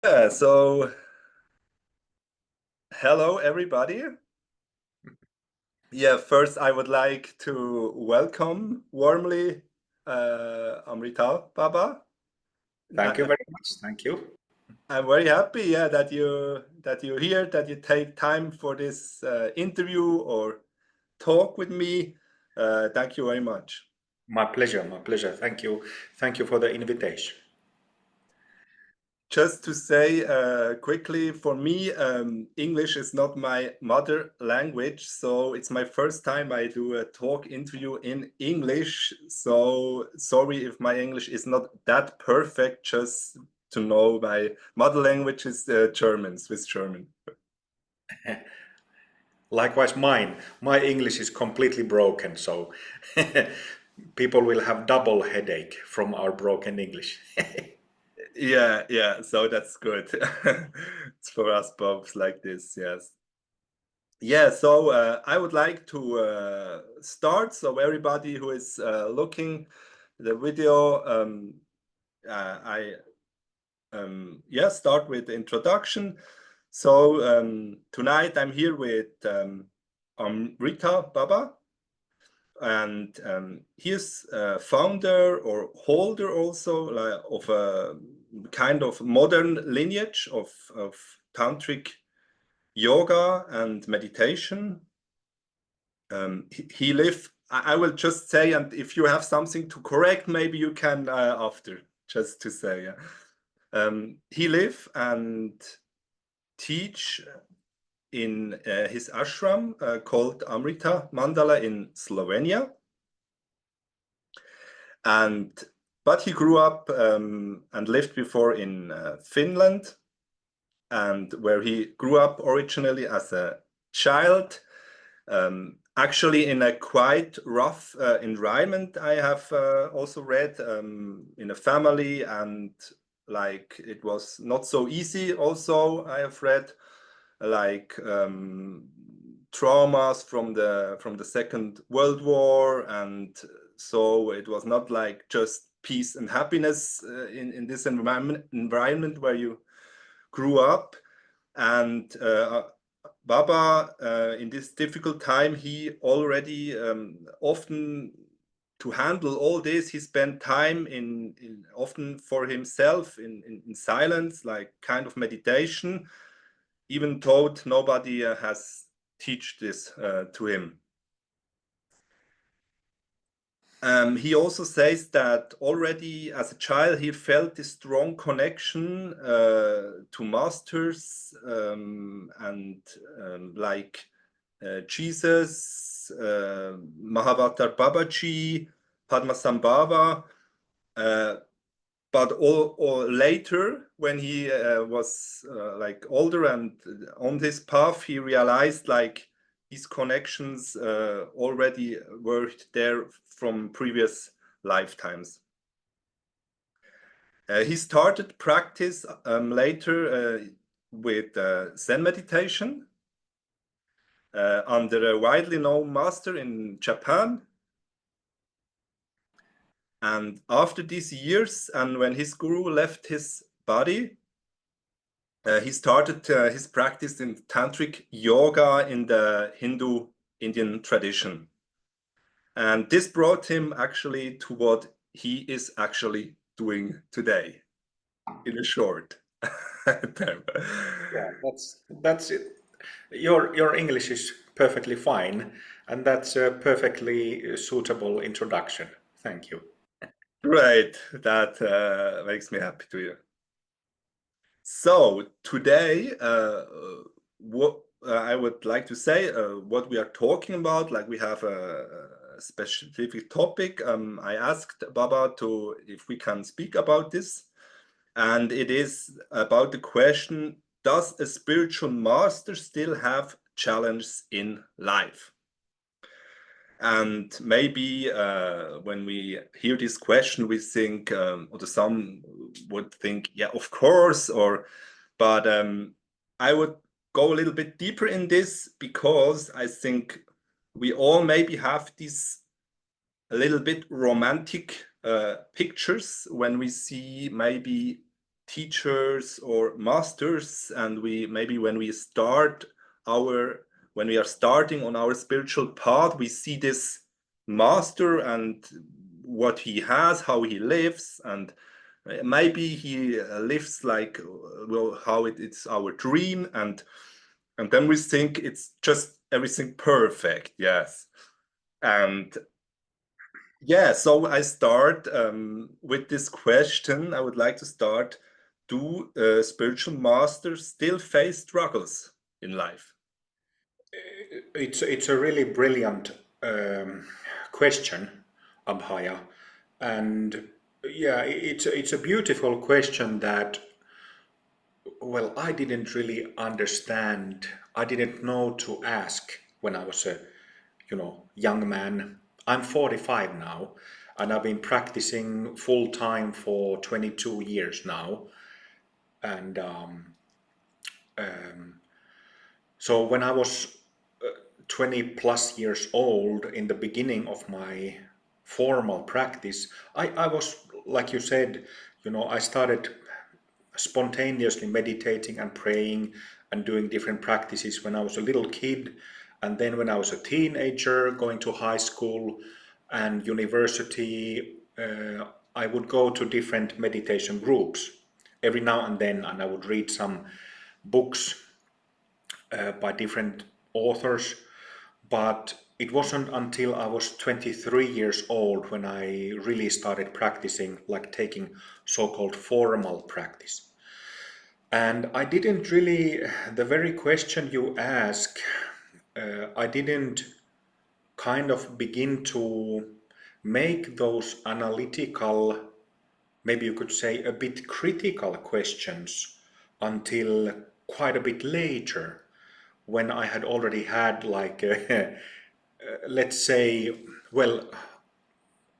So hello everybody. Yeah, first I would like to welcome warmly Amrita Baba. Thank you very much. Thank you. I'm very happy, yeah, that you're here, that you take time for this interview or talk with me. Thank you very much. My pleasure. My pleasure. Thank you. Thank you for the invitation. Just to say quickly, for me, English is not my mother language, so it's my first time I do a talk interview in English. So sorry if my English is not that perfect, just to know my mother language is German, Swiss German. Likewise, mine. My English is completely broken, so people will have double headache from our broken English. Yeah, so that's good. It's for us both like this, yes. Yeah, so I would like to start. So everybody who is looking the video, I start with the introduction. So tonight I'm here with Amrita Baba, and he is founder or holder also of a kind of modern lineage of tantric yoga and meditation. He lived, I will just say, and if you have something to correct, maybe you can after, just to say. Yeah. He live and teach in his ashram called Amrita Mandala in Slovenia. But he grew up and lived before in Finland, and where he grew up originally as a child, actually in a quite rough environment. I have also read in a family, and like it was not so easy. Also, I have read like traumas from the Second World War, and so it was not like just peace and happiness in this environment where you grew up. And Baba, in this difficult time, he already often to handle all this, he spent time in often for himself in silence, like kind of meditation, even though nobody has teach this to him. He also says that already as a child he felt a strong connection to masters and like Jesus, Mahavatar Babaji, Padmasambhava. But all later, when he was like older and on this path, he realized like these connections already were there from previous lifetimes. He started practice later with Zen meditation under a widely known master in Japan. And after these years, and when his guru left his body, he started his practice in tantric yoga in the Hindu Indian tradition. And this brought him actually to what he is actually doing today, in a short term. Yeah, that's it. Your English is perfectly fine, and that's a perfectly suitable introduction. Thank you. Right, that makes me happy to hear. So today, what I would like to say, what we are talking about, like we have a specific topic. I asked Baba to if we can speak about this, and it is about the question: does a spiritual master still have challenges in life? And maybe when we hear this question, we think, or some would think, yeah, of course, but I would go a little bit deeper in this, because I think we all maybe have these a little bit romantic pictures when we see maybe teachers or masters, and we maybe when we are starting on our spiritual path, we see this master and what he has, how he lives, and maybe he lives like well how it's our dream, and then we think it's just everything perfect. Yes. And yeah, so I start with this question. I would like to start: do spiritual masters still face struggles in life? It's a really brilliant question, Abhaya, and yeah, it's a beautiful question that, well, I didn't really understand. I didn't know to ask when I was a young man. I'm 45 now, and I've been practicing full time for 22 years now, and so when I was 20 plus years old, in the beginning of my formal practice, I was, like you said, I started spontaneously meditating and praying and doing different practices when I was a little kid. And then when I was a teenager, going to high school and university, I would go to different meditation groups every now and then, and I would read some books by different authors. But it wasn't until I was 23 years old when I really started practicing, like taking so-called formal practice. And I didn't really, the very question you ask, I didn't kind of begin to make those analytical, maybe you could say a bit critical questions until quite a bit later, when I had already had like let's say, well,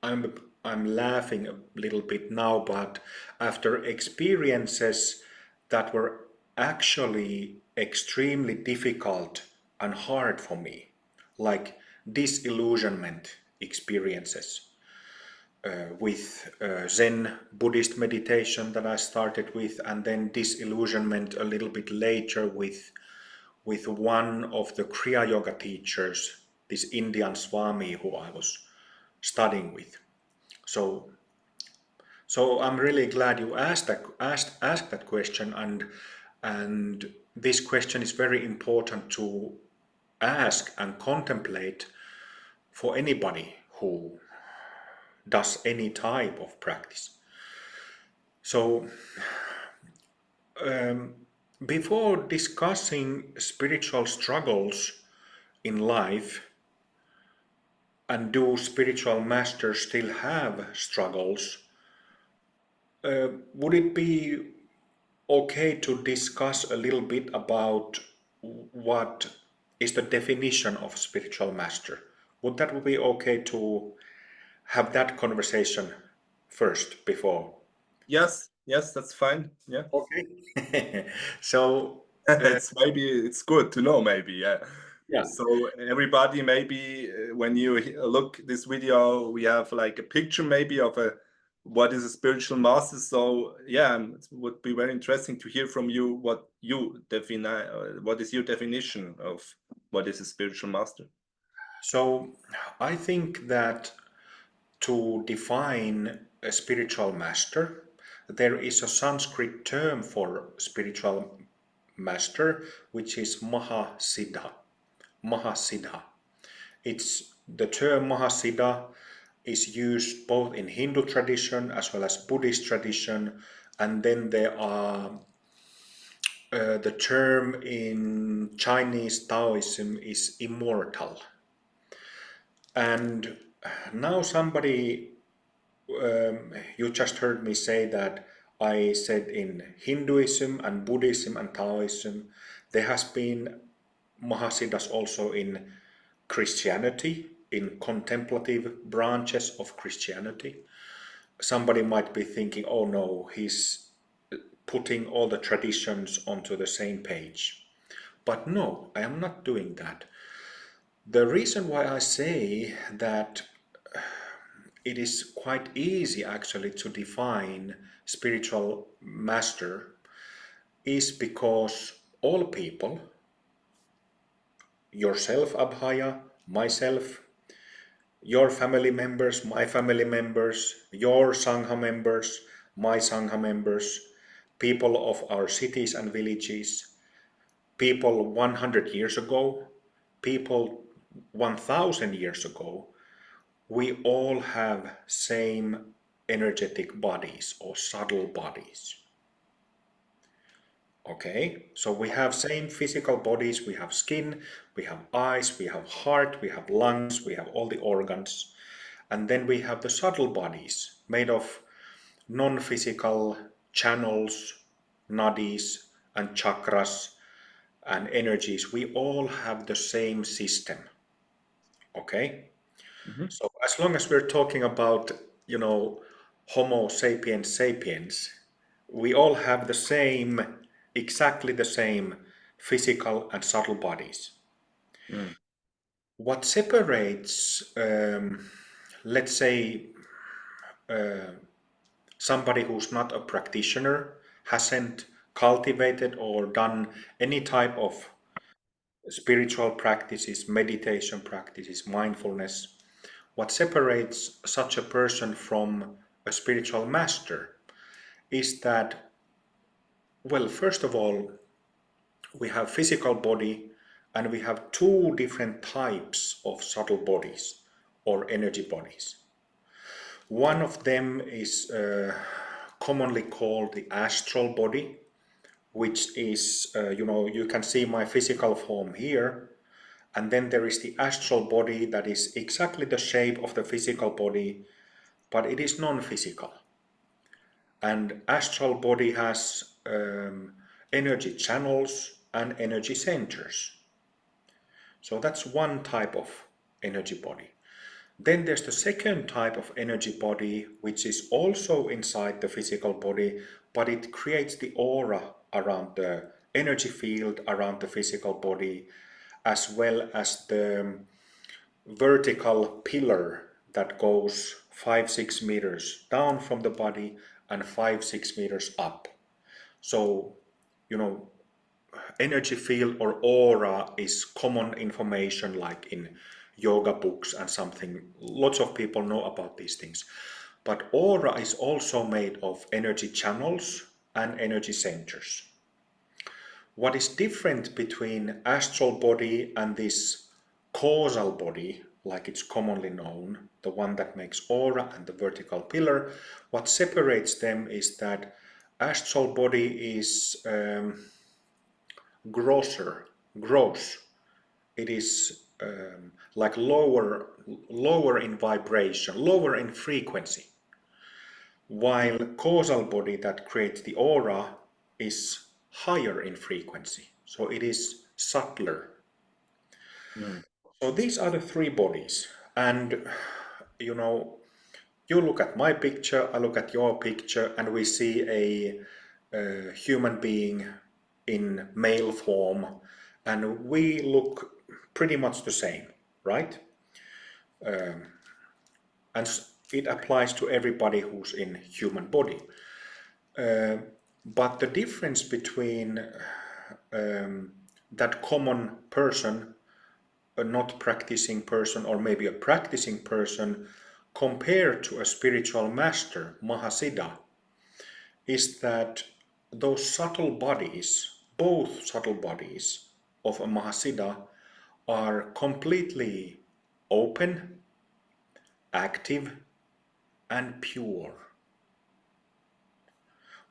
I'm I'm laughing a little bit now, but after experiences that were actually extremely difficult and hard for me, like disillusionment experiences with Zen Buddhist meditation that I started with, and then disillusionment a little bit later with one of the Kriya Yoga teachers, this Indian Swami who I was studying with. So, so I'm really glad you asked that question, and this question is very important to ask and contemplate for anybody who does any type of practice. So, before discussing spiritual struggles in life, and do spiritual masters still have struggles, would it be okay to discuss a little bit about what is the definition of spiritual master? Would that be okay to have that conversation first before? Yes, yes, that's fine. Yeah. Okay. So, It's good to know, maybe. Yeah. yeah. So everybody, maybe when you look this video, we have like a picture maybe of a what is a spiritual master. So yeah, it would be very interesting to hear from you what you define, what is your definition of what is a spiritual master. So I think that to define a spiritual master, there is a Sanskrit term for spiritual master, which is Mahasiddha. Mahasiddha. It's the term Mahasiddha is used both in Hindu tradition as well as Buddhist tradition, and then there are the term in Chinese Taoism is immortal. And now somebody, you just heard me say that I said in Hinduism and Buddhism and Taoism, there has been Mahasiddhas also in Christianity, in contemplative branches of Christianity. Somebody might be thinking, oh no, he's putting all the traditions onto the same page. But no, I am not doing that. The reason why I say that it is quite easy actually to define spiritual master is because all people, yourself, Abhaya, myself, your family members, my family members, your Sangha members, my Sangha members, people of our cities and villages, people 100 years ago, people 1000 years ago, we all have same energetic bodies or subtle bodies. Okay, so we have same physical bodies, we have skin, we have eyes, we have heart, we have lungs, we have all the organs. And then we have the subtle bodies made of non-physical channels, nadis, and chakras and energies. We all have the same system. Okay? So as long as we're talking about, Homo sapiens sapiens, we all have the same, exactly the same physical and subtle bodies. Mm. What separates, let's say, somebody who's not a practitioner, hasn't cultivated or done any type of spiritual practices, meditation practices, mindfulness, what separates such a person from a spiritual master is that, well, first of all, we have physical body and we have two different types of subtle bodies or energy bodies. One of them is commonly called the astral body, which is, you can see my physical form here. And then there is the astral body that is exactly the shape of the physical body, but it is non-physical. And astral body has energy channels and energy centers. So that's one type of energy body. Then there's the second type of energy body, which is also inside the physical body, but it creates the aura around the energy field around the physical body, as well as the vertical pillar that goes 5-6 meters down from the body and 5-6 meters up. So, energy field or aura is common information like in yoga books and something. Lots of people know about these things. But aura is also made of energy channels and energy centers. What is different between astral body and this causal body, like it's commonly known, the one that makes aura and the vertical pillar, what separates them is that astral body is gross. It is like lower in vibration, lower in frequency, while causal body that creates the aura is higher in frequency, so it is subtler. So these are the three bodies, and you look at my picture, I look at your picture, and we see a human being in male form, and we look pretty much the same, right? And it applies to everybody who's in human body. But the difference between that common person, a not practicing person, or maybe a practicing person, compared to a spiritual master, Mahasiddha, is that those subtle bodies, both subtle bodies of a Mahasiddha, are completely open, active, and pure.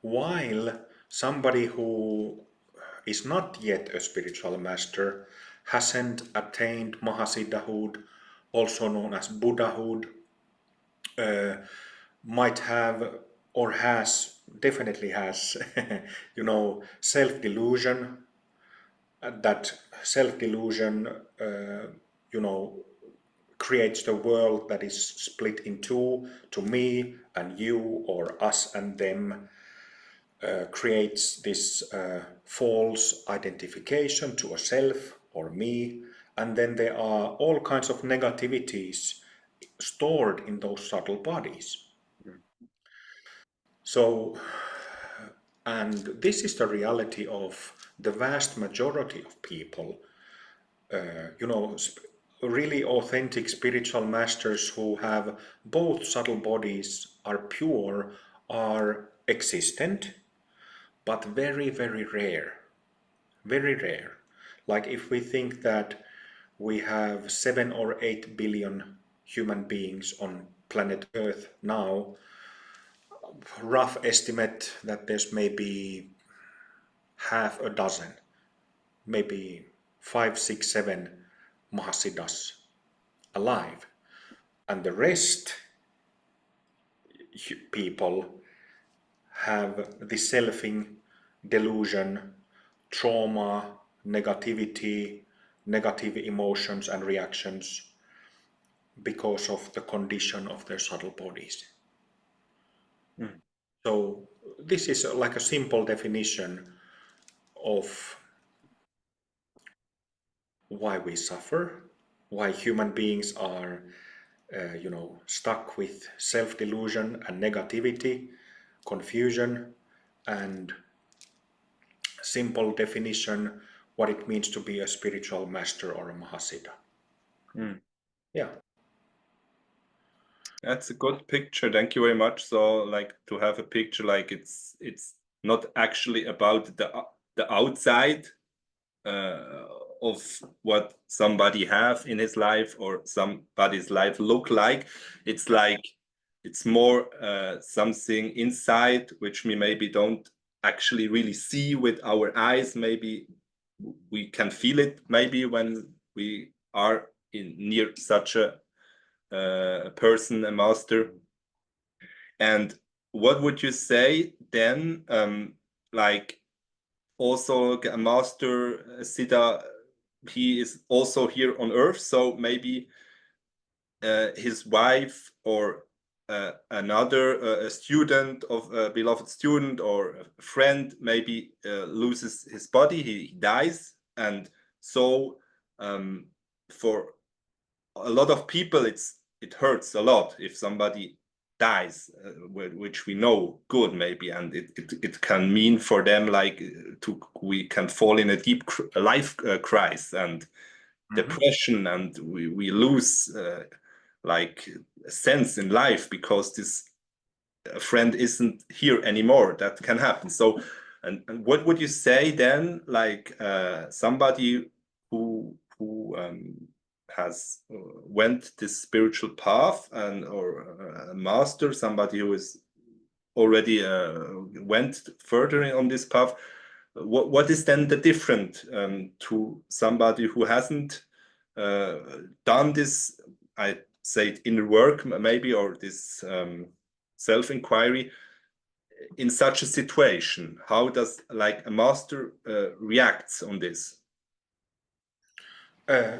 While somebody who is not yet a spiritual master, hasn't attained Mahasiddhahood, also known as Buddhahood, might have or has, definitely has, self-delusion. That self-delusion, creates the world that is split in two, to me and you, or us and them, creates this false identification to a self or me, and then there are all kinds of negativities stored in those subtle bodies. So, and this is the reality of the vast majority of people. Really authentic spiritual masters who have both subtle bodies, are pure, are existent, but very, very rare. Very rare. Like if we think that we have 7 or 8 billion human beings on planet Earth now, rough estimate that there's maybe half a dozen, maybe 5, 6, 7 Mahasiddhas alive. And the rest people have the selfing, delusion, trauma, negativity, negative emotions and reactions because of the condition of their subtle bodies. Mm. So this is like a simple definition of why we suffer, why human beings are stuck with self-delusion and negativity, confusion, and simple definition what it means to be a spiritual master or a Mahasiddha. Mm. Yeah. That's a good picture. Thank you very much. So, like to have a picture, like it's not actually about the outside of what somebody have in his life or somebody's life look like. It's like it's more something inside which we maybe don't actually really see with our eyes. Maybe we can feel it maybe when we are in near such a person, a master. And what would you say then, like also a master Siddha, he is also here on earth, so maybe his wife or another a student of a beloved student or a friend maybe loses his body, he dies, and so for a lot of people it hurts a lot if somebody dies, which we know good maybe, and it can mean for them like we can fall in a deep life crisis and depression, and we lose like a sense in life because this friend isn't here anymore. That can happen. So and what would you say then, like somebody who has went this spiritual path and or a master, somebody who is already went further on this path, what is then the different to somebody who hasn't done this, I say inner work maybe, or this self-inquiry in such a situation? How does like a master reacts on this?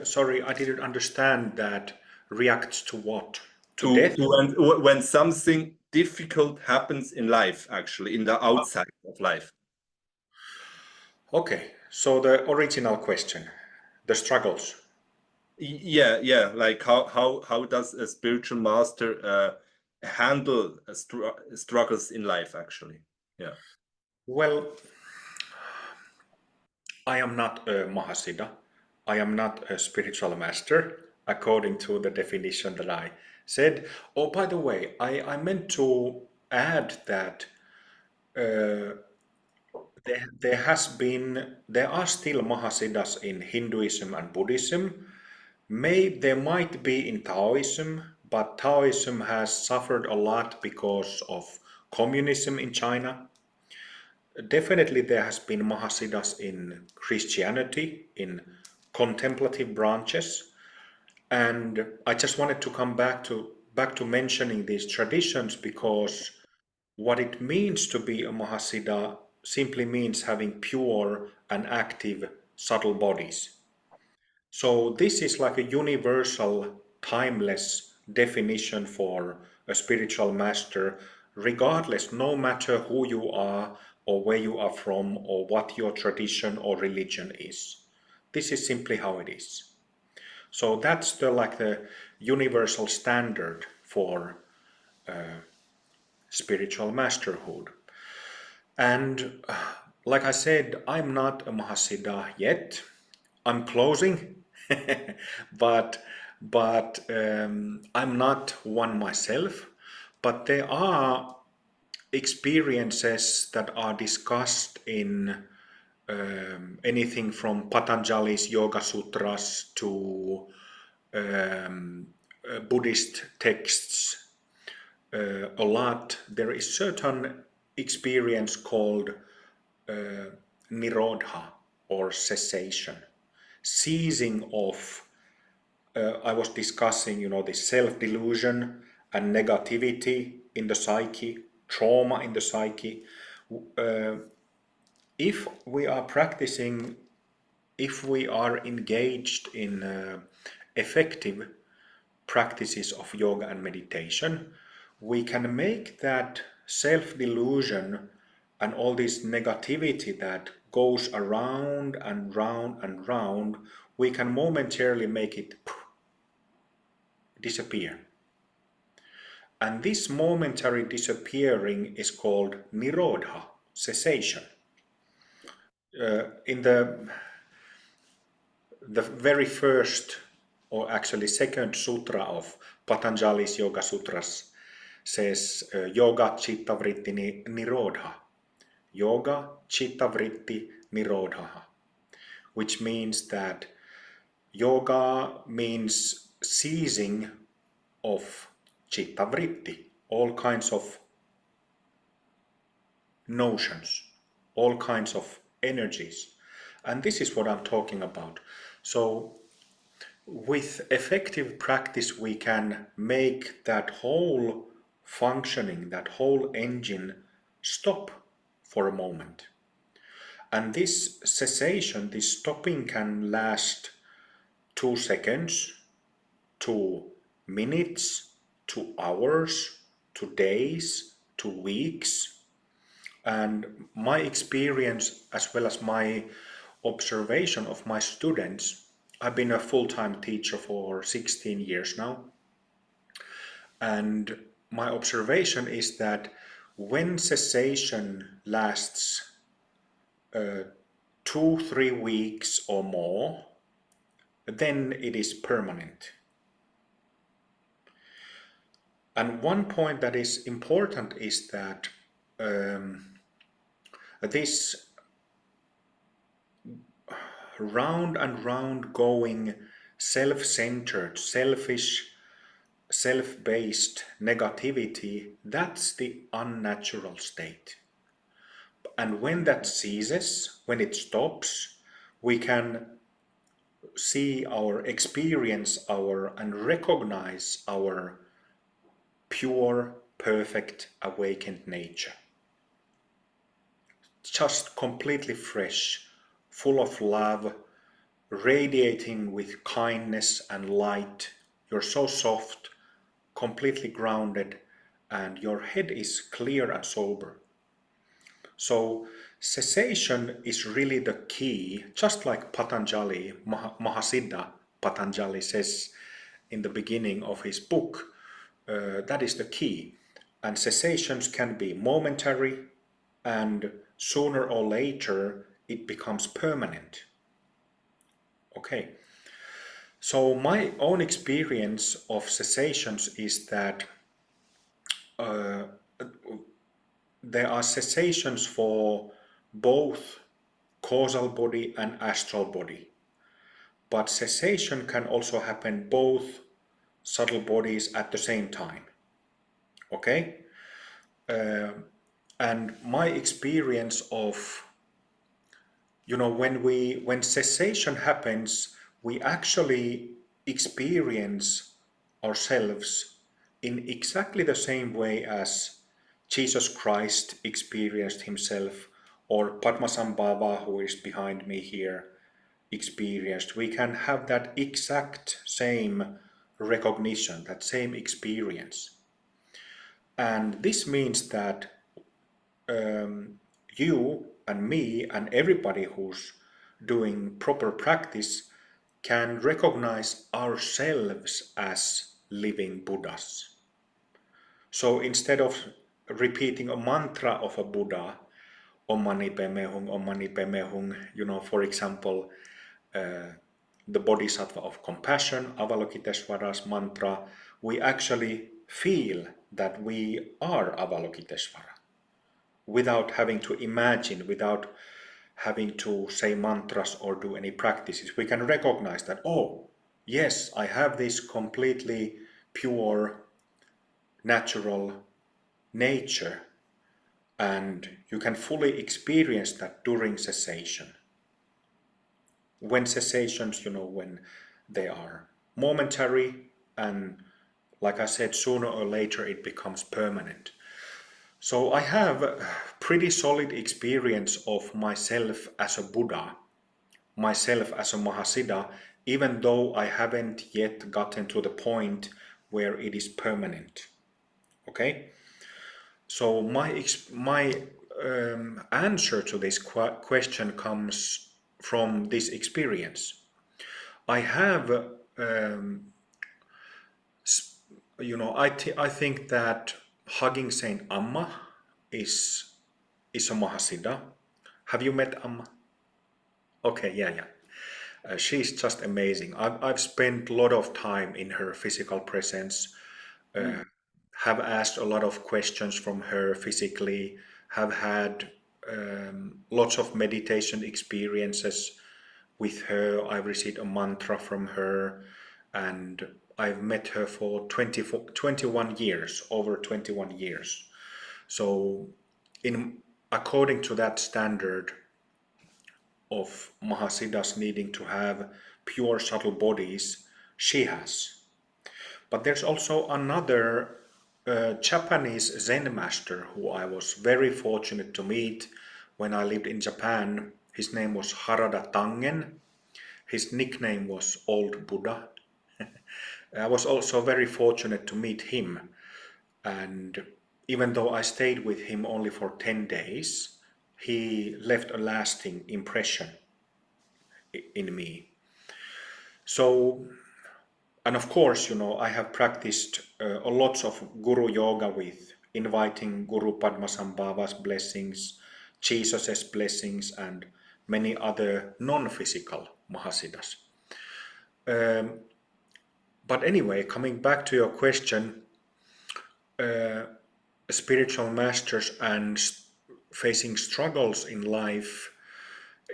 Sorry, I didn't understand that. Reacts to what? To To death? when something difficult happens in life, actually in the outside of life. Okay, so the original question, the struggles. Yeah, like how does a spiritual master handle struggles in life, actually? Yeah. Well, I am not a Mahasiddha. I am not a spiritual master, according to the definition that I said. Oh, by the way, I meant to add that there are still Mahasiddhas in Hinduism and Buddhism. There might be in Taoism, but Taoism has suffered a lot because of communism in China. Definitely there has been Mahasiddhas in Christianity, in contemplative branches. And I just wanted to come back to mentioning these traditions because what it means to be a Mahasiddha simply means having pure and active subtle bodies. So this is like a universal, timeless definition for a spiritual master, regardless, no matter who you are or where you are from or what your tradition or religion is. This is simply how it is. So that's the universal standard for spiritual masterhood. And like I said, I'm not a Mahasiddha yet. I'm closing, but I'm not one myself. But there are experiences that are discussed in anything from Patanjali's Yoga Sutras to Buddhist texts a lot. There is certain experience called nirodha or cessation, ceasing of. I was discussing, the self-delusion and negativity in the psyche, trauma in the psyche. If we are practicing, if we are engaged in effective practices of yoga and meditation, we can make that self-delusion and all this negativity that goes around and round and round, we can momentarily make it disappear. And this momentary disappearing is called nirodha, cessation. In the very first, or actually second sutra of Patanjali's Yoga Sutras says yoga chitta vritti nirodha. Yoga chitta vritti nirodha, which means that yoga means ceasing of chitta vritti, all kinds of notions, all kinds of energies. And this is what I'm talking about. So with effective practice, we can make that whole functioning, that whole engine stop for a moment. And this cessation, this stopping can last 2 seconds, 2 minutes, 2 hours, 2 days, 2 weeks. And my experience, as well as my observation of my students, I've been a full-time teacher for 16 years now. And my observation is that when cessation lasts 2-3 weeks or more, then it is permanent. And one point that is important is that this round and round going self-centered, selfish, self-based negativity, that's the unnatural state. And when that ceases, when it stops, we can see our experience and recognize our pure, perfect, awakened nature. Just completely fresh, full of love, radiating with kindness and light. You're so soft, completely grounded, and your head is clear and sober. So cessation is really the key, just like Patanjali, Mahasiddha Patanjali says in the beginning of his book, that is the key. And cessations can be momentary, and sooner or later it becomes permanent. Okay. So my own experience of cessations is that there are cessations for both causal body and astral body. But cessation can also happen both subtle bodies at the same time. Okay? And my experience of, when cessation happens, we actually experience ourselves in exactly the same way as Jesus Christ experienced himself, or Padmasambhava, who is behind me here, experienced. We can have that exact same recognition, that same experience. And this means that you and me and everybody who's doing proper practice can recognize ourselves as living Buddhas. So instead of repeating a mantra of a Buddha, Om Mani Padme Hum, Om Mani Padme Hum, for example, the Bodhisattva of compassion, Avalokiteshvara's mantra, we actually feel that we are Avalokiteshvara without having to imagine, without having to say mantras or do any practices. We can recognize that, oh, yes, I have this completely pure, natural nature, and you can fully experience that during cessation. When cessations, when they are momentary, and like I said, sooner or later it becomes permanent. So I have a pretty solid experience of myself as a Buddha, myself as a Mahasiddha, even though I haven't yet gotten to the point where it is permanent. Okay? So my answer to this question comes from this experience. I have, I think that hugging Saint Amma is a Mahasiddha. Have you met Amma? Okay, yeah. She's just amazing. I've spent a lot of time in her physical presence, have asked a lot of questions from her physically, have had lots of meditation experiences with her. I've received a mantra from her, and I've met her for 21 years, over 21 years. So according to that standard of Mahasiddhas needing to have pure subtle bodies, she has. But there's also another Japanese Zen master who I was very fortunate to meet when I lived in Japan. His name was Harada Tangen. His nickname was Old Buddha. I was also very fortunate to meet him, and even though I stayed with him only for 10 days, he left a lasting impression in me. So, and of course, I have practiced a lot of Guru Yoga with inviting Guru Padmasambhava's blessings, Jesus' blessings, and many other non-physical Mahasiddhas. But anyway, coming back to your question, spiritual masters and facing struggles in life,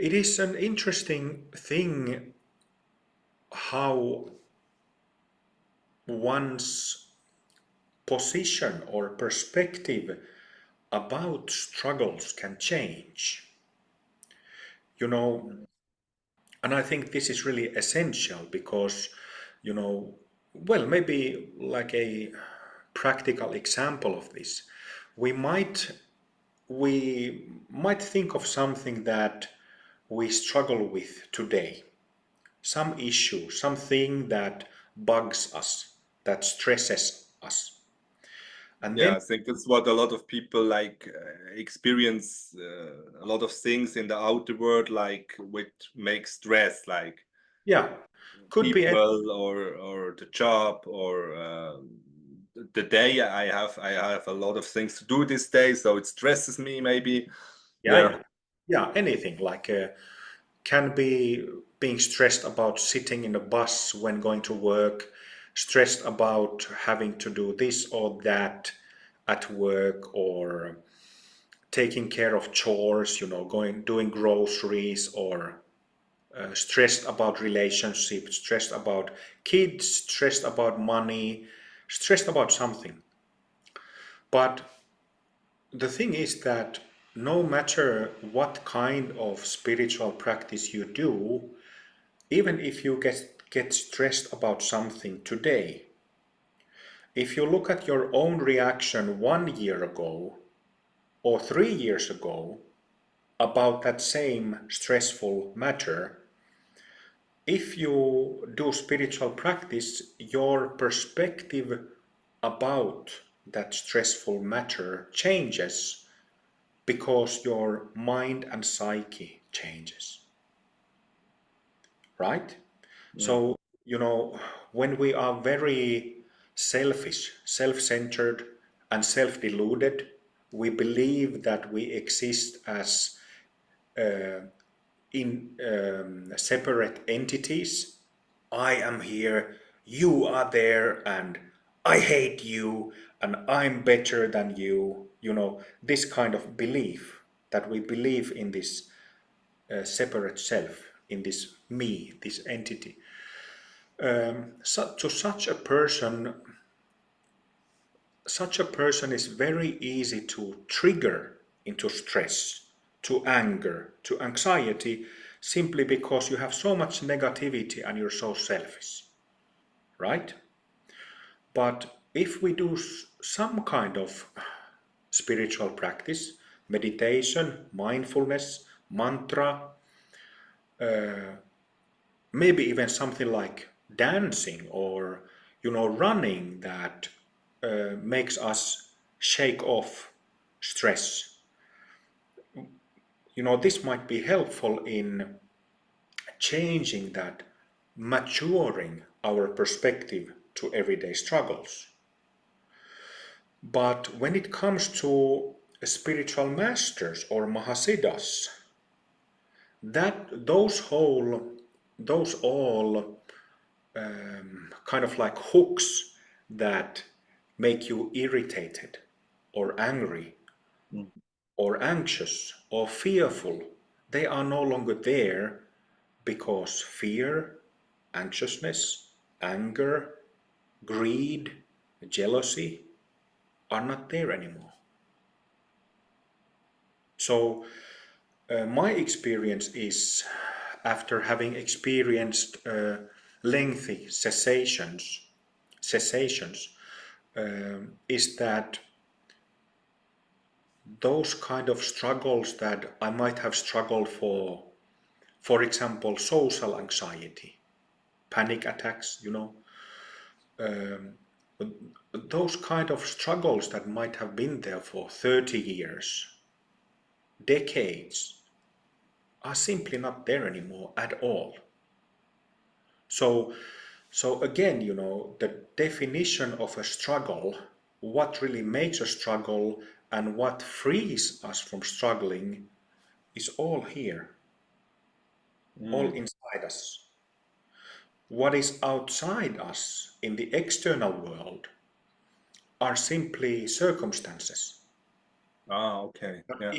it is an interesting thing how one's position or perspective about struggles can change. And I think this is really essential because, well, maybe like a practical example of this, we might think of something that we struggle with today, some issue, something that bugs us, that stresses us. And Yeah, then, I think that's what a lot of people experience a lot of things in the outer world, like which makes stress, like yeah, could be, people or the job or the day. I have a lot of things to do this day, so it stresses me maybe. Yeah. yeah, anything like can be being stressed about sitting in a bus when going to work, stressed about having to do this or that at work, or taking care of chores, doing groceries, or stressed about relationships, stressed about kids, stressed about money, stressed about something. But the thing is that no matter what kind of spiritual practice you do, even if you get stressed about something today, if you look at your own reaction 1 year ago or 3 years ago about that same stressful matter, if you do spiritual practice, your perspective about that stressful matter changes because your mind and psyche changes. Right? So, when we are very selfish, self-centered, and self-deluded, we believe that we exist as in separate entities. I am here, you are there, and I hate you, and I'm better than you. You know, this kind of belief, that we believe in this separate self, in this me, this entity. To such a person is very easy to trigger into stress, to anger, to anxiety, simply because you have so much negativity and you're so selfish, right? But if we do some kind of spiritual practice, meditation, mindfulness, mantra, maybe even something like dancing or running, that makes us shake off stress. This might be helpful in changing that, maturing our perspective to everyday struggles. But when it comes to spiritual masters or mahasiddhas, that those all kind of like hooks that make you irritated or angry or anxious or fearful, they are no longer there, because fear, anxiousness, anger, greed, jealousy are not there anymore. So my experience is, after having experienced lengthy cessations, is that those kind of struggles that I might have struggled for example, social anxiety, panic attacks, those kind of struggles that might have been there for 30 years, decades, are simply not there anymore at all. So again, the definition of a struggle, what really makes a struggle and what frees us from struggling, is all here, all inside us. What is outside us in the external world are simply circumstances. Okay. But Yeah.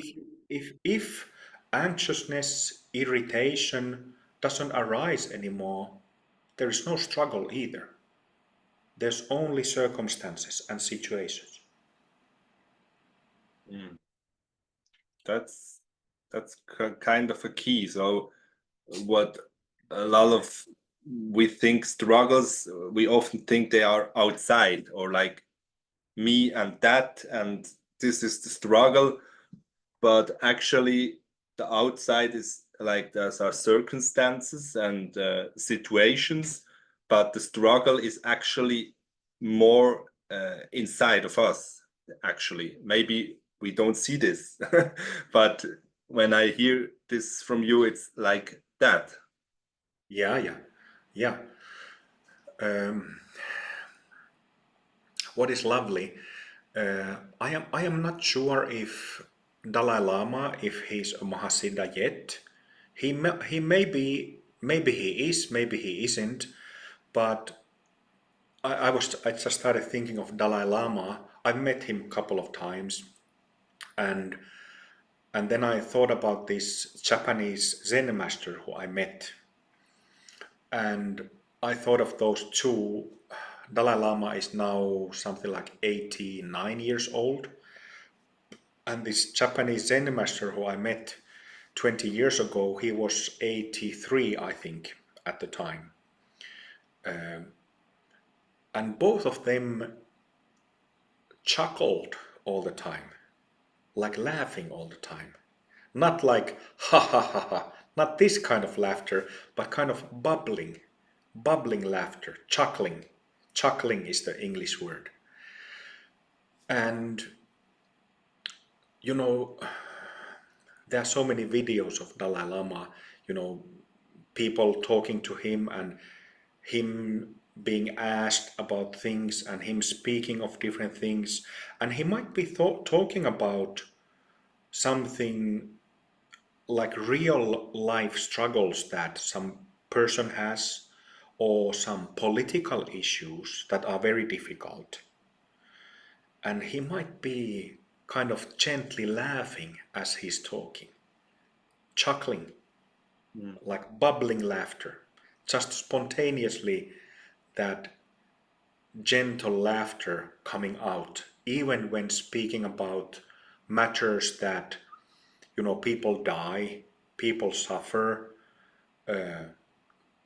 if anxiousness, irritation doesn't arise anymore, there is no struggle either. There's only circumstances and situations. Mm. That's kind of a key. So what a lot of we think struggles, we often think they are outside, or like me and that, and this is the struggle. But actually the outside is like, there's our circumstances and situations, but the struggle is actually more inside of us. Actually, maybe we don't see this, but when I hear this from you, it's like that. Yeah. What is lovely, I am not sure if Dalai Lama, if he's a Mahasiddha yet. He may be, maybe he is, maybe he isn't. But I just started thinking of Dalai Lama. I've met him a couple of times, and then I thought about this Japanese Zen master who I met, and I thought of those two. Dalai Lama is now something like 89 years old, and this Japanese Zen master who I met 20 years ago, he was 83, I think, at the time. And both of them chuckled all the time, like laughing all the time. Not like ha ha ha ha, not this kind of laughter, but kind of bubbling laughter, chuckling. Chuckling is the English word. And you know, there are so many videos of Dalai Lama, people talking to him and him being asked about things and him speaking of different things, and he might be talking about something like real life struggles that some person has, or some political issues that are very difficult, and he might be kind of gently laughing as he's talking, chuckling, like bubbling laughter, just spontaneously, that gentle laughter coming out, even when speaking about matters that, people die, people suffer.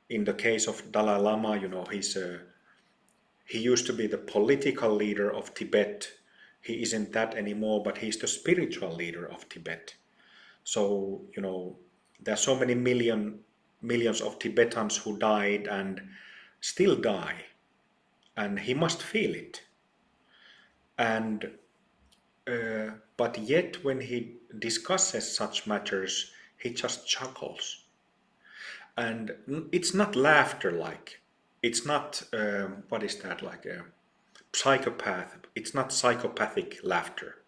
In the case of Dalai Lama, he used to be the political leader of Tibet. He isn't that anymore, but he's the spiritual leader of Tibet. So, there are so many millions of Tibetans who died and still die, and he must feel it. And but yet, when he discusses such matters, he just chuckles. And it's not laughter like, it's not, what is that, like a psychopath. It's not psychopathic laughter,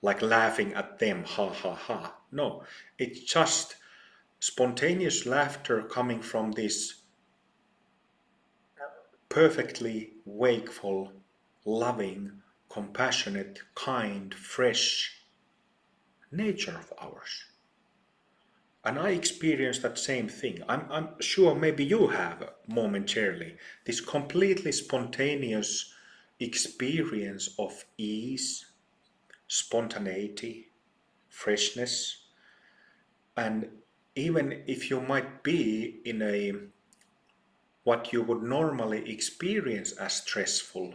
like laughing at them, ha ha ha. No, it's just spontaneous laughter coming from this perfectly wakeful, loving, compassionate, kind, fresh nature of ours. And I experienced that same thing. I'm sure maybe you have momentarily this completely spontaneous experience of ease, spontaneity, freshness. And even if you might be in a what you would normally experience as stressful,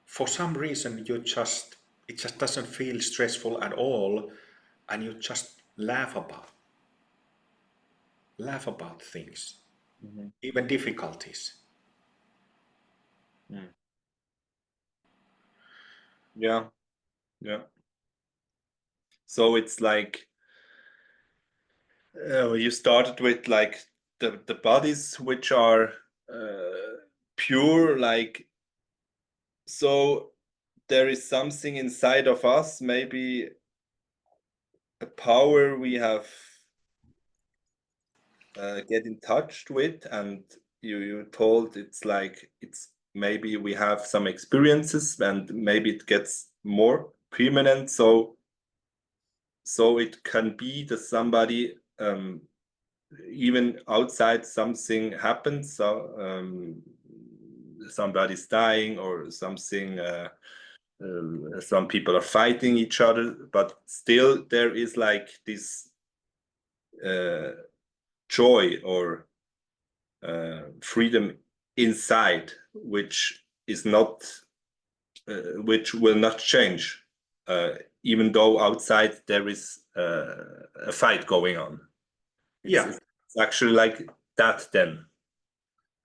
for some reason it just doesn't feel stressful at all, and you just laugh about things, even difficulties. Yeah, yeah. So it's like you started with like the bodies which are pure, like, so there is something inside of us, maybe a power we have get in touch with, and you told it's like it's maybe we have some experiences and maybe it gets more permanent, so it can be that somebody even outside something happens, so somebody's dying or something, some people are fighting each other, but still there is like this joy or freedom inside, which is not which will not change, even though outside there is a fight going on. Yeah, It's actually like that then.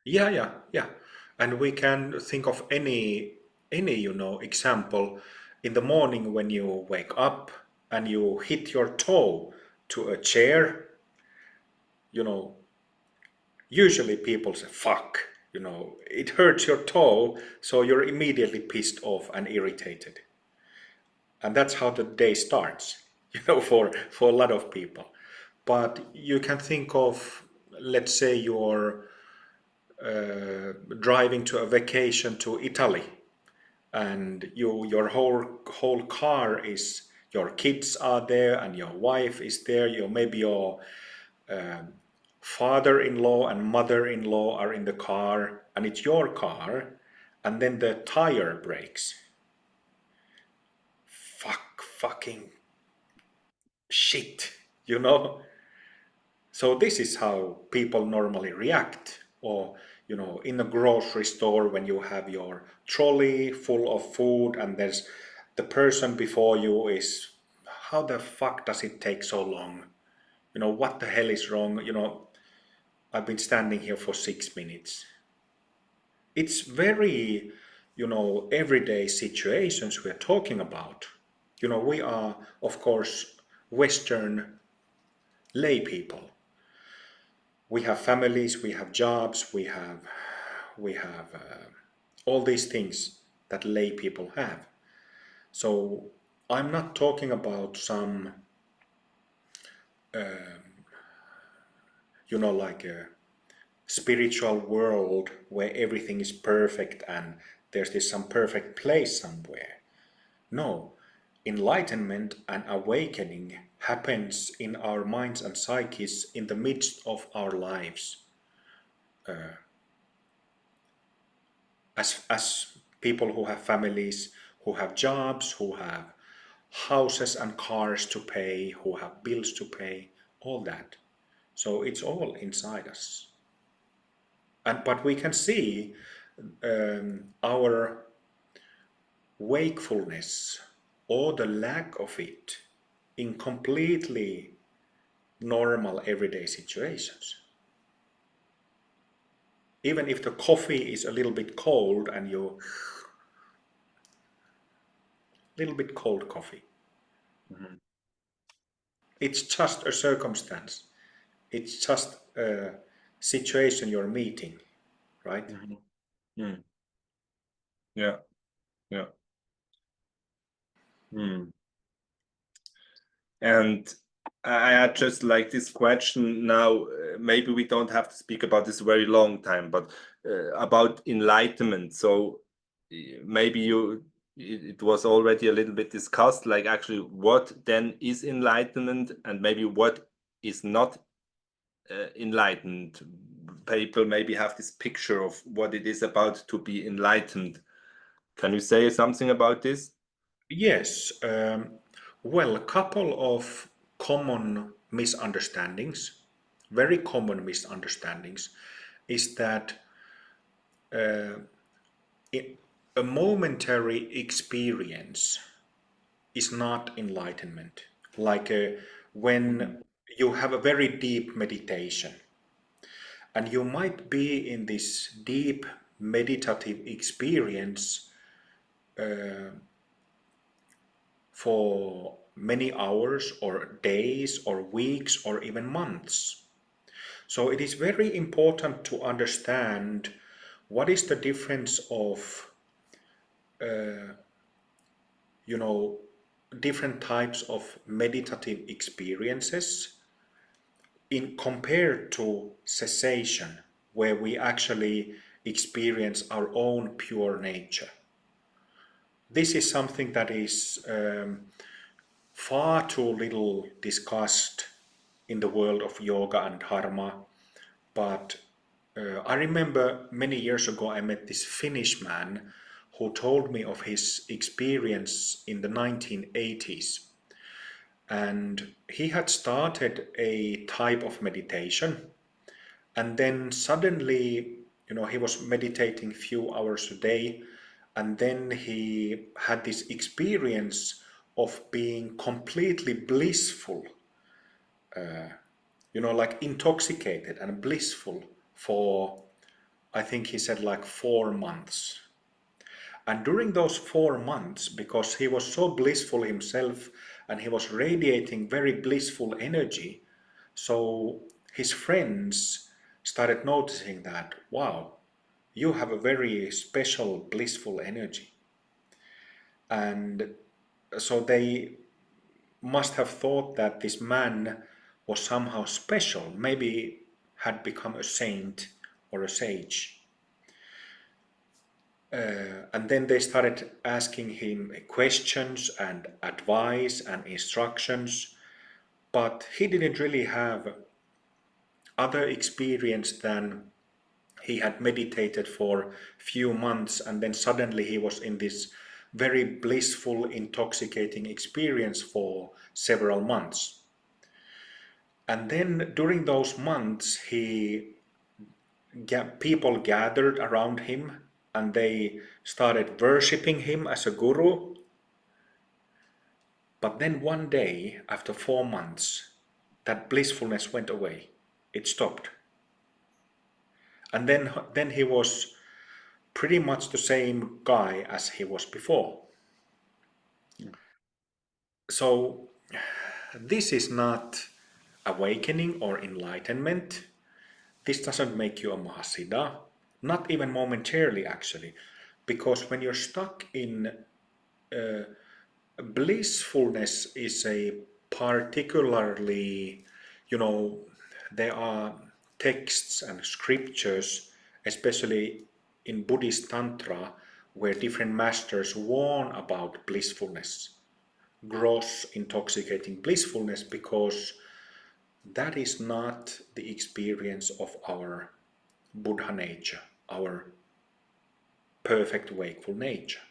yeah. And we can think of any example in the morning when you wake up and you hit your toe to a chair. Usually people say fuck, it hurts your toe, so you're immediately pissed off and irritated. And that's how the day starts, for a lot of people. But you can think of, let's say you're driving to a vacation to Italy, and your whole car is, your kids are there and your wife is there, maybe your father-in-law and mother-in-law are in the car, and it's your car, and then the tire breaks. Fucking shit, So this is how people normally react. Or, in a grocery store, when you have your trolley full of food and there's the person before you is, how the fuck does it take so long? What the hell is wrong? I've been standing here for 6 minutes. It's very, everyday situations we're talking about. We are, of course, Western lay people. We have families, we have jobs, we have we have all these things that lay people have. So I'm not talking about some, like a spiritual world where everything is perfect and there's this some perfect place somewhere. No, enlightenment and awakening happens in our minds and psyches in the midst of our lives. As people who have families, who have jobs, who have houses and cars to pay, who have bills to pay, all that. So it's all inside us. But we can see our wakefulness or the lack of it in completely normal everyday situations. Even if the coffee is a little bit cold and you little bit cold coffee, it's just a circumstance. It's just a situation you're meeting, right? Yeah, yeah. And I had just like this question now. Maybe we don't have to speak about this very long time, but about enlightenment. So maybe it was already a little bit discussed, like actually what then is enlightenment and maybe what is not enlightened. People maybe have this picture of what it is about to be enlightened. Can you say something about this? Yes. Well, a couple of common misunderstandings, very common misunderstandings, is that a momentary experience is not enlightenment. Like when you have a very deep meditation and you might be in this deep meditative experience for many hours or days or weeks or even months. So it is very important to understand what is the difference of different types of meditative experiences in compared to cessation, where we actually experience our own pure nature. This is something that is far too little discussed in the world of yoga and dharma, but I remember many years ago I met this Finnish man who told me of his experience in the 1980s. And he had started a type of meditation, and then suddenly, he was meditating few hours a day, and then he had this experience of being completely blissful, like intoxicated and blissful for, I think he said like 4 months. And during those 4 months, because he was so blissful himself and he was radiating very blissful energy, so his friends started noticing that, wow, you have a very special blissful energy. And so they must have thought that this man was somehow special, maybe had become a saint or a sage. And then they started asking him questions and advice and instructions, but he didn't really have other experience than he had meditated for few months, and then suddenly he was in this very blissful, intoxicating experience for several months. And then during those months, people gathered around him and they started worshipping him as a guru. But then one day, after 4 months, that blissfulness went away. It stopped. And then he was pretty much the same guy as he was before. So this is not awakening or enlightenment. This doesn't make you a Mahasiddha. not even momentarily actually, because when you're stuck in blissfulness is a particularly, you know, there are texts and scriptures, especially in Buddhist Tantra, where different masters warn about blissfulness, gross, intoxicating blissfulness, because that is not the experience of our Buddha nature, our perfect wakeful nature.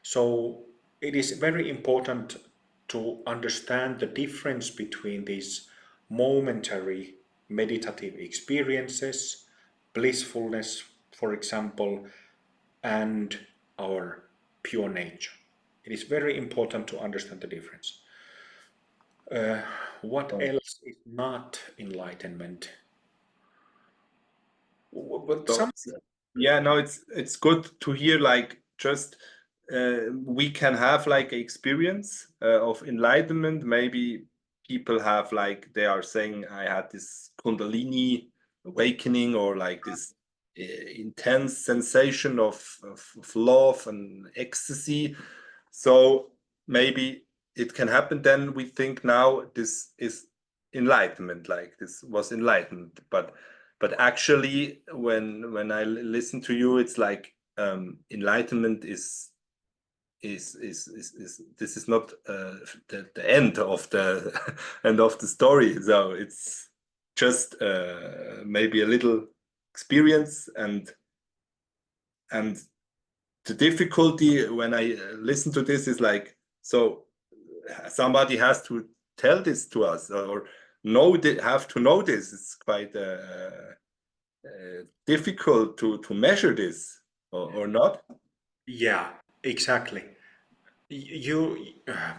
So it is very important to understand the difference between these momentary meditative experiences, blissfulness, for example, and our pure nature. It is very important to understand the difference. What else is not enlightenment? But So, some, yeah, no, it's good to hear, like, just we can have like experience of enlightenment. Maybe people have, like, they are saying, I had this Kundalini awakening, or like this intense sensation of love and ecstasy. So maybe it can happen. Then we think now this is enlightenment, like this was enlightenment. But actually, when I listen to you, it's like enlightenment is this is not the end of the end of the story. So it's just maybe a little experience, and the difficulty when I listen to this is like, so somebody has to tell this to us, or have to know this. It's quite difficult to measure this, or not. yeah, exactly. You,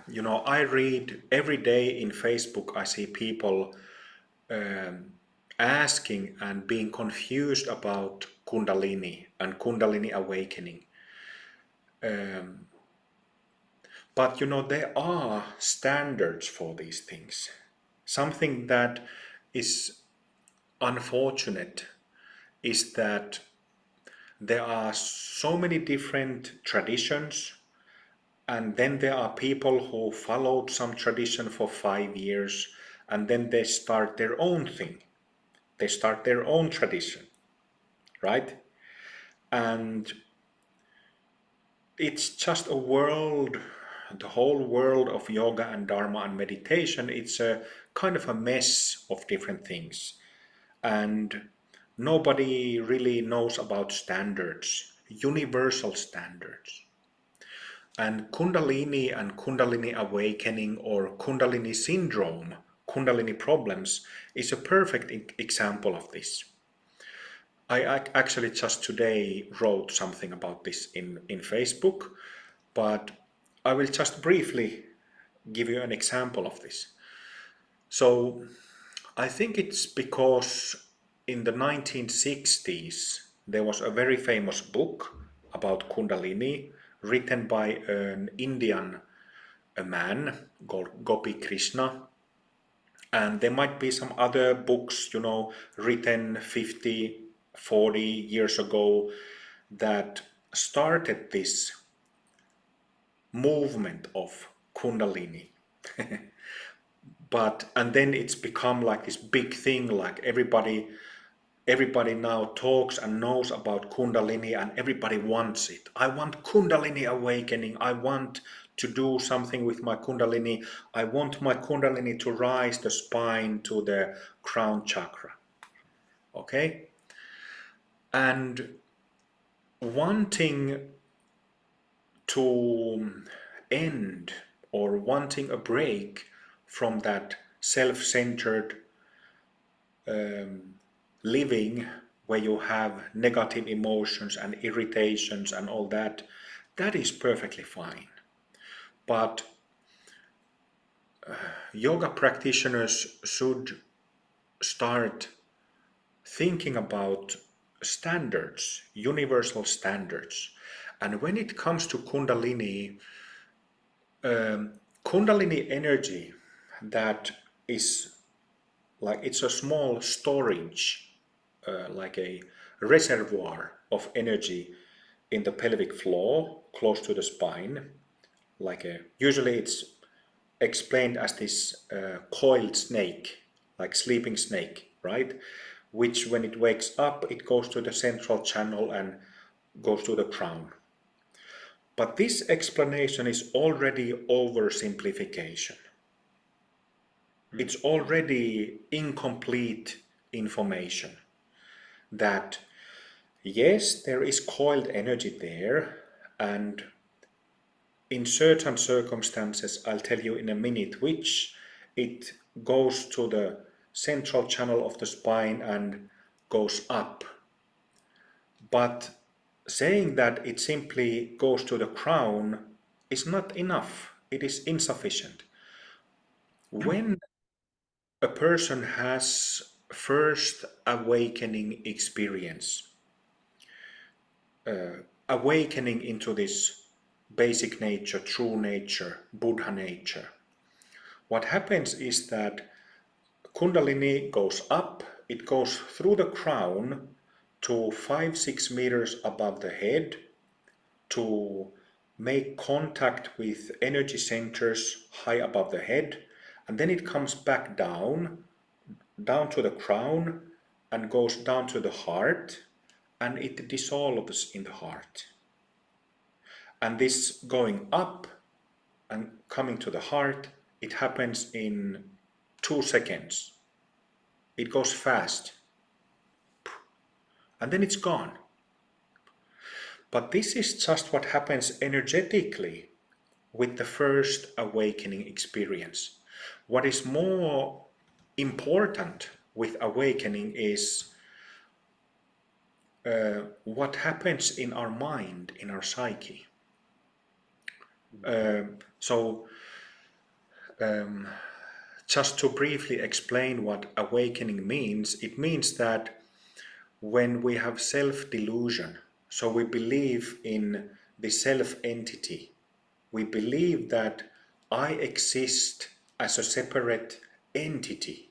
you know, I read every day in Facebook, I see people asking and being confused about Kundalini and Kundalini awakening. But you know, there are standards for these things. Something that is unfortunate is that there are so many different traditions, and then there are people who followed some tradition for 5 years, and then they start their own thing. They start their own tradition, right? And it's just a world, the whole world of yoga and dharma and meditation. It's a kind of a mess of different things, and nobody really knows about standards, universal standards. And Kundalini and Kundalini awakening, or Kundalini syndrome, Kundalini problems, is a perfect example of this. I actually just today wrote something about this in Facebook, but I will just briefly give you an example of this. So I think it's because in the 1960s there was a very famous book about Kundalini written by an Indian a man called Gopi Krishna, and there might be some other books, you know, written 50, 40 years ago that started this movement of Kundalini. But and then it's become like this big thing, like everybody now talks and knows about Kundalini, and everybody wants it. I want Kundalini awakening. I want to do something with my Kundalini. I want my Kundalini to rise the spine to the crown chakra. Okay? And wanting to end, or wanting a break from that self-centered living, where you have negative emotions and irritations and all that, that is perfectly fine. But yoga practitioners should start thinking about standards, universal standards. And when it comes to Kundalini, Kundalini energy, that is like, it's a small storage, like a reservoir of energy in the pelvic floor, close to the spine. Usually it's explained as this coiled snake, like sleeping snake, right? Which when it wakes up, it goes to the central channel and goes to the crown. But this explanation is already oversimplification. It's already incomplete information that yes, there is coiled energy there, and in certain circumstances, I'll tell you in a minute which, it goes to the central channel of the spine and goes up. But saying that it simply goes to the crown is not enough. It is insufficient. When a person has first awakening experience, awakening into this basic nature, true nature, Buddha nature, what happens is that Kundalini goes up, it goes through the crown to 5-6 meters above the head to make contact with energy centers high above the head, and then it comes back down to the crown and goes down to the heart, and it dissolves in the heart. And this going up and coming to the heart, it happens in 2 seconds. It goes fast. And then it's gone. But this is just what happens energetically with the first awakening experience. What is more important with awakening is what happens in our mind, in our psyche. Just to briefly explain what awakening means, it means that when we have self-delusion, so we believe in the self-entity, we believe that I exist as a separate entity,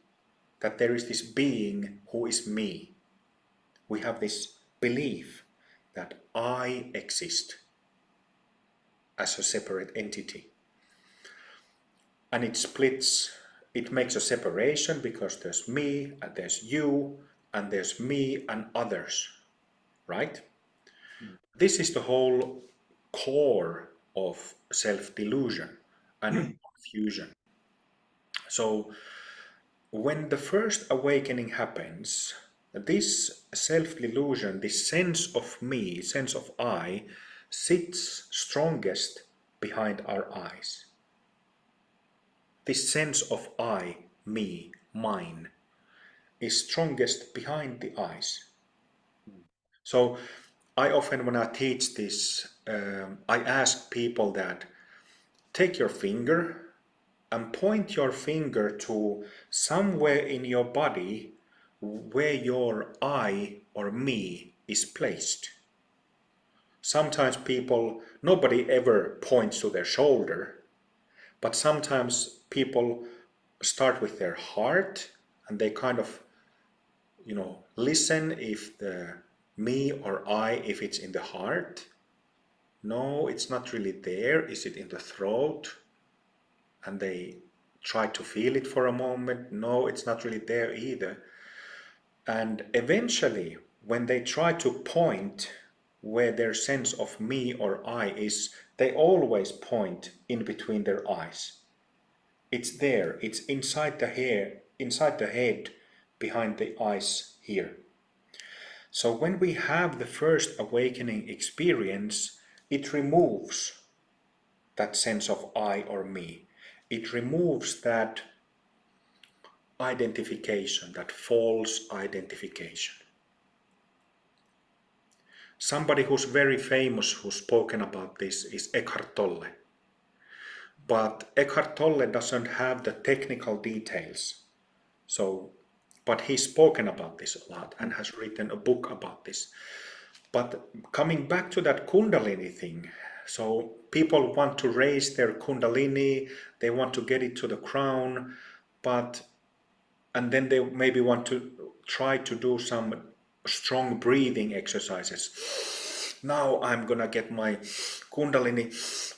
that there is this being who is me. We have this belief that I exist as a separate entity. And it splits, it makes a separation because there's me and there's you and there's me and others, right? This is the whole core of self-delusion and confusion. So when the first awakening happens, this self-delusion, this sense of me, sense of I, sits strongest behind our eyes. This sense of I, me, mine, is strongest behind the eyes. So I often, when I teach this, I ask people that take your finger and point your finger to somewhere in your body where your I or me is placed. Sometimes nobody ever points to their shoulder, but sometimes people start with their heart and they kind of, listen if the me or I, if it's in the heart. No, it's not really there. Is it in the throat? And they try to feel it for a moment. No, it's not really there either. And eventually, when they try to point where their sense of me or I is, they always point in between their eyes. It's there, it's inside the hair, inside the head, behind the eyes here. So when we have the first awakening experience, it removes that sense of I or me. It removes that identification, that false identification. Somebody who's very famous who's spoken about this is Eckhart Tolle. But Eckhart Tolle doesn't have the technical details. But he's spoken about this a lot and has written a book about this. But coming back to that Kundalini thing, so people want to raise their Kundalini, they want to get it to the crown, and then they maybe want to try to do some strong breathing exercises. Now I'm gonna get my Kundalini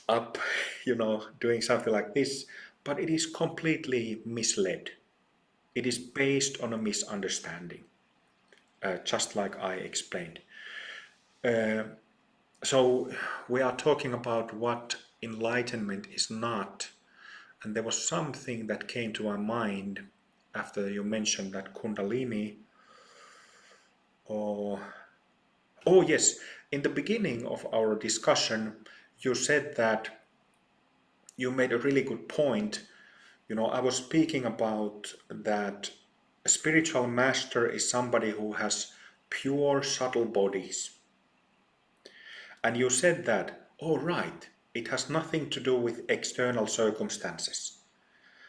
up, doing something like this. But it is completely misled. It is based on a misunderstanding, just like I explained. So we are talking about what enlightenment is not. And there was something that came to my mind after you mentioned that Kundalini. Oh yes, in the beginning of our discussion, you said that you made a really good point. I was speaking about that a spiritual master is somebody who has pure, subtle bodies. And you said that, oh right, it has nothing to do with external circumstances.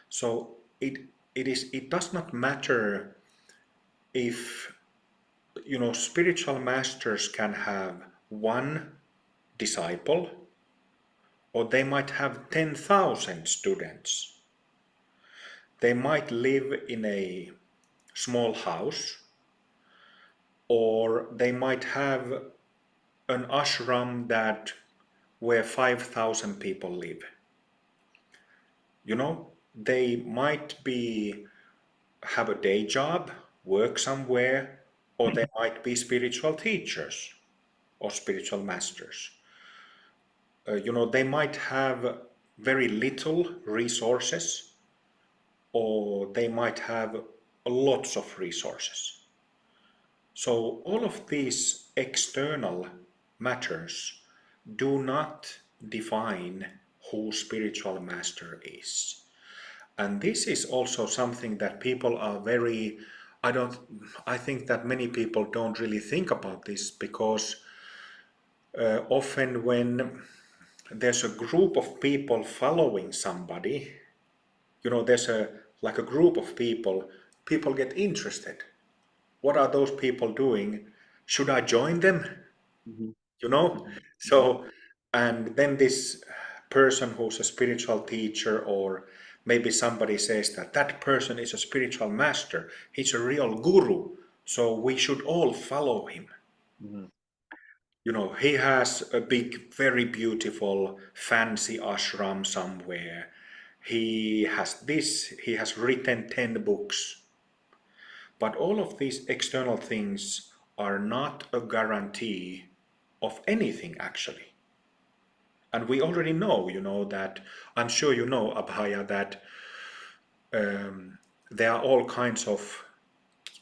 So it does not matter if spiritual masters can have one disciple, or they might have 10,000 students. They might live in a small house, or they might have an ashram where 5,000 people live. They might have a day job, work somewhere, or they might be spiritual teachers or spiritual masters. They might have very little resources, or they might have lots of resources. So all of these external matters do not define who spiritual master is. And this is also something that people are I think that many people don't really think about this, because often when there's a group of people following somebody, there's like a group of people get interested. What are those people doing? Should I join them? Mhm. So, and then this person who's a spiritual teacher, or maybe somebody says that that person is a spiritual master, he's a real guru, so we should all follow him. Mhm. He has a big, very beautiful, fancy ashram somewhere. He has this, he has written 10 books. But all of these external things are not a guarantee of anything, actually. And we already know, that, I'm sure you know, Abhaya, that there are all kinds of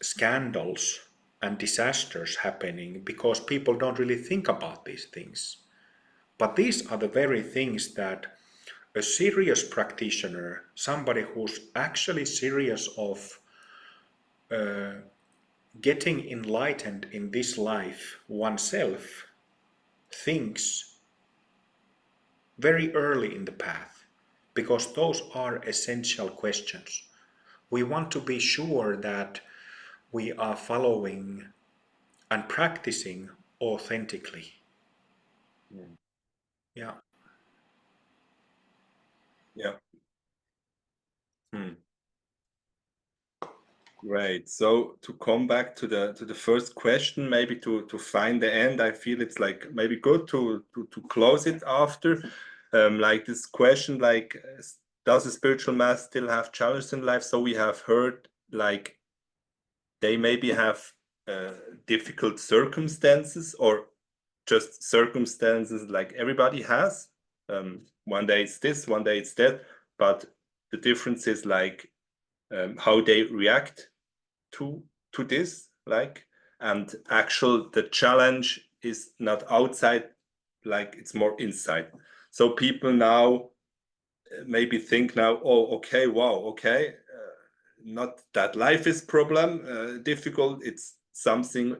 scandals and disasters happening because people don't really think about these things. But these are the very things that a serious practitioner, somebody who's actually serious of getting enlightened in this life oneself, thinks very early in the path, because those are essential questions. We want to be sure that we are following and practicing authentically. Mm. Yeah. Yeah. Hmm. Right. So to come back to the first question, maybe to find the end, I feel it's like maybe good to close it after. Like this question, like does a spiritual master still have challenges in life? So we have heard like they maybe have difficult circumstances, or just circumstances like everybody has. One day it's this, one day it's that, but the difference is like how they react to this, like, and actual the challenge is not outside, like it's more inside. So people now maybe think now, oh okay, wow, okay, not that life is problem difficult, it's something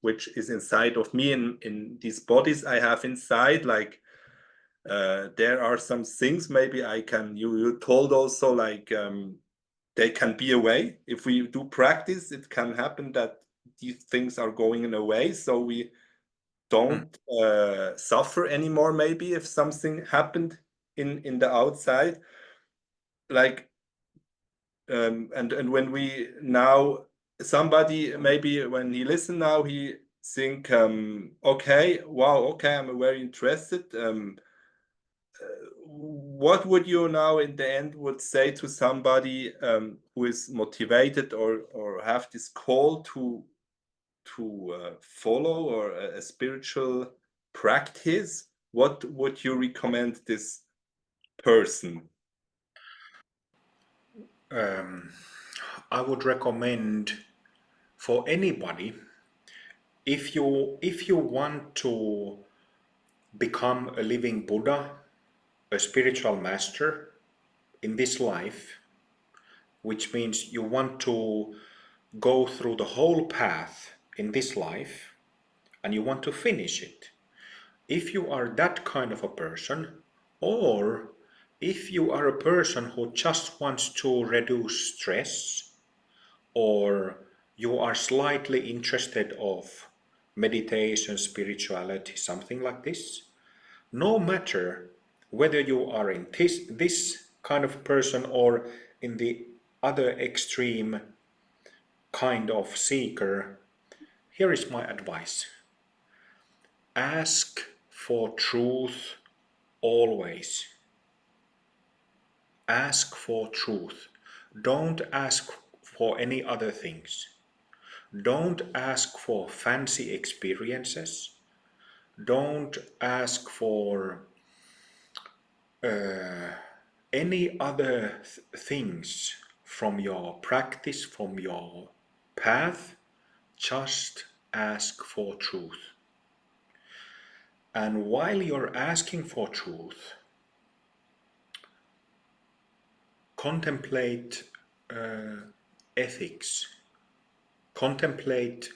which is inside of me, in these bodies I have inside, like there are some things maybe I can, you told also, like they can be away if we do practice. It can happen that these things are going away, so we Mm. don't suffer anymore maybe if something happened in the outside, like and when we now somebody maybe when he listen now, he think, okay, wow, okay, I'm very interested. What would you now in the end would say to somebody who is motivated or have this call to follow or a spiritual practice? What would you recommend this person? I would recommend for anybody, if you want to become a living Buddha, a spiritual master in this life, which means you want to go through the whole path in this life and you want to finish it. If you are that kind of a person, or if you are a person who just wants to reduce stress, or you are slightly interested of meditation, spirituality, something like this, no matter whether you are in this kind of person or in the other extreme kind of seeker, here is my advice. Ask for truth always. Ask for truth. Don't ask for any other things. Don't ask for fancy experiences. Don't ask for any other things from your practice, from your path. Just ask for truth. And while you're asking for truth, contemplate ethics. Contemplate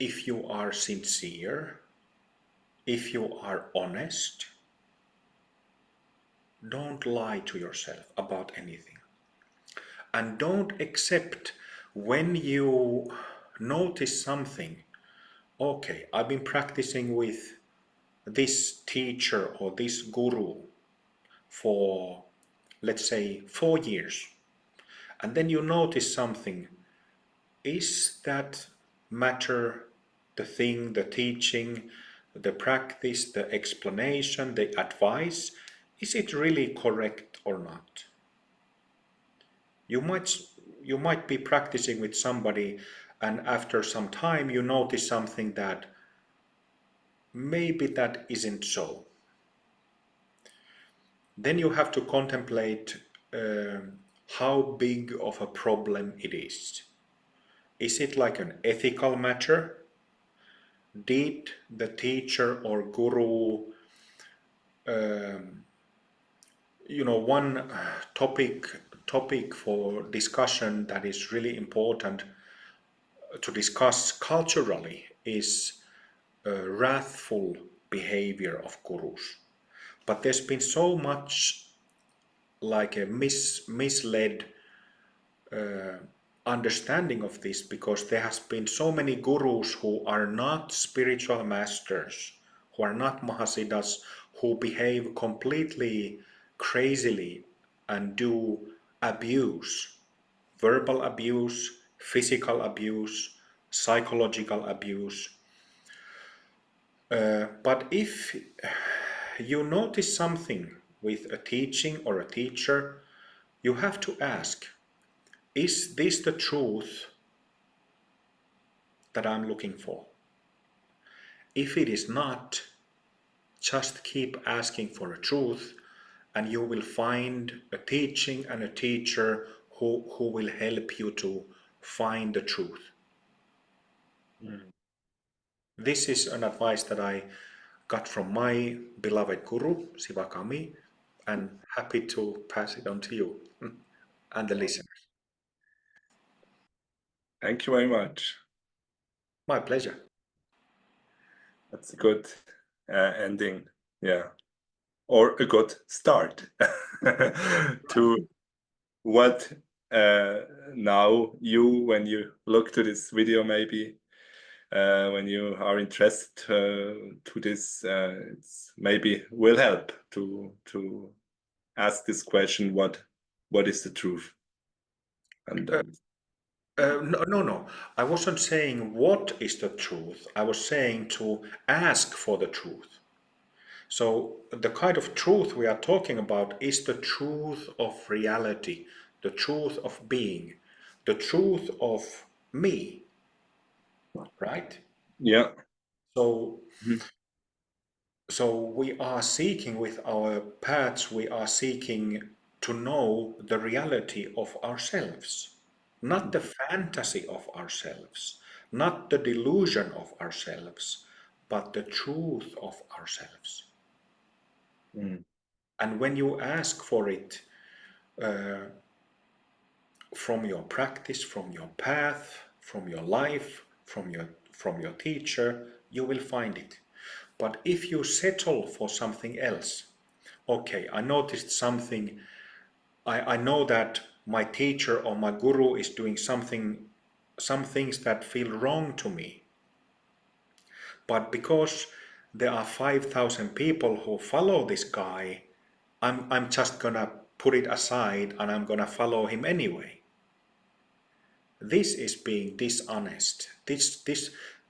if you are sincere, if you are honest. Don't lie to yourself about anything. And don't accept when you notice something. Okay, I've been practicing with this teacher or this guru for, let's say, 4 years. And then you notice something. Is that matter, the thing, the teaching, the practice, the explanation, the advice, is it really correct or not? You might be practicing with somebody, and after some time you notice something that maybe that isn't so. Then you have to contemplate how big of a problem it is. Is it like an ethical matter? Did the teacher or guru, one topic for discussion that is really important to discuss culturally is wrathful behavior of gurus. But there's been so much like a misled understanding of this, because there has been so many gurus who are not spiritual masters, who are not mahasiddhas, who behave completely crazily and do abuse, verbal abuse, physical abuse, psychological abuse. But if you notice something with a teaching or a teacher, you have to ask, is this the truth that I'm looking for? If it is not, just keep asking for a truth, and you will find a teaching and a teacher who will help you to find the truth. This is an advice that I got from my beloved guru, Sivakami, and happy to pass it on to you and the listeners. Thank you very much. My pleasure. That's a good ending, yeah, or a good start to what now you, when you look to this video, maybe when you are interested to this, it's maybe will help to ask this question: what is the truth? And No. I wasn't saying what is the truth. I was saying to ask for the truth. So the kind of truth we are talking about is the truth of reality, the truth of being, the truth of me, right? Yeah. So Mhm. so we are seeking with our paths, we are seeking to know the reality of ourselves, not the fantasy of ourselves, not the delusion of ourselves, but the truth of ourselves. Mm. And when you ask for it from your practice, from your path, from your life, from your teacher, you will find it. But if you settle for something else, okay, I noticed something, I know that my teacher or my guru is doing something, some things that feel wrong to me. But because there are 5,000 people who follow this guy, I'm just gonna put it aside and I'm gonna follow him anyway. This is being dishonest.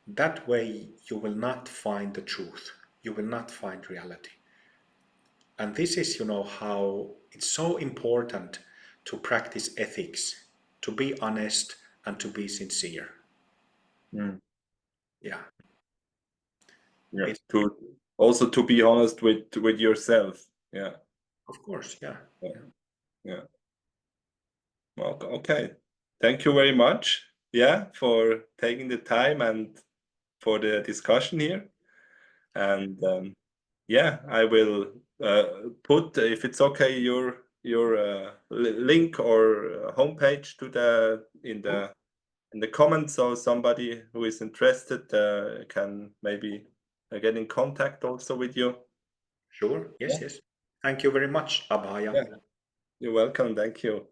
That way you will not find the truth. You will not find reality. And this is, how it's so important to practice ethics, to be honest and to be sincere. Mm. Yeah. Yeah. It's, To be honest with yourself. Yeah. of course, yeah. Yeah. Yeah. Yeah. Well, okay. Thank you very much. Yeah, for taking the time and for the discussion here. And yeah, I will put, if it's okay, your link or homepage to the in the comments, so somebody who is interested can maybe get in contact also with you. Sure. Yeah. Yes. Thank you very much, Abhaya. Yeah. You're welcome. Thank you.